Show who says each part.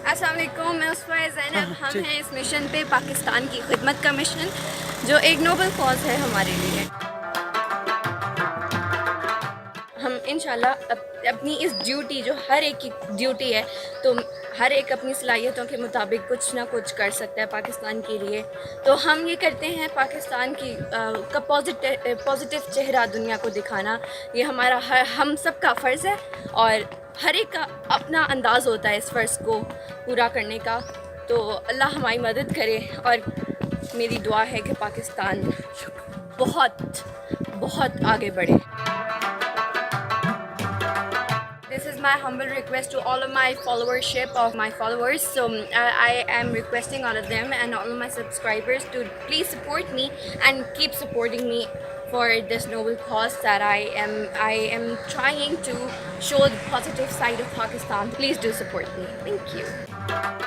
Speaker 1: السلام علیکم، میں عصفہ زینب. ہم ہیں اس مشن پہ، پاکستان کی خدمت کا مشن، جو ایک نوبل کاز ہے ہمارے لیے. ہم انشاءاللہ اپنی اس ڈیوٹی، جو ہر ایک کی ڈیوٹی ہے، تو ہر ایک اپنی صلاحیتوں کے مطابق کچھ نہ کچھ کر سکتا ہے پاکستان کے لیے. تو ہم یہ کرتے ہیں پاکستان کا پازیٹیو چہرہ دنیا کو دکھانا. یہ ہمارا ہم سب کا فرض ہے، اور ہر ایک کا اپنا انداز ہوتا ہے اس فرض کو پورا کرنے کا. تو اللہ ہماری مدد کرے، اور میری دعا ہے کہ پاکستان بہت بہت آگے بڑھے. This is my humble request to all of my followership of my followers. So I am requesting all of them and all of my subscribers to please support me and keep supporting me for this noble cause that I am trying to show the positive side of Pakistan. Please do support me. Thank you.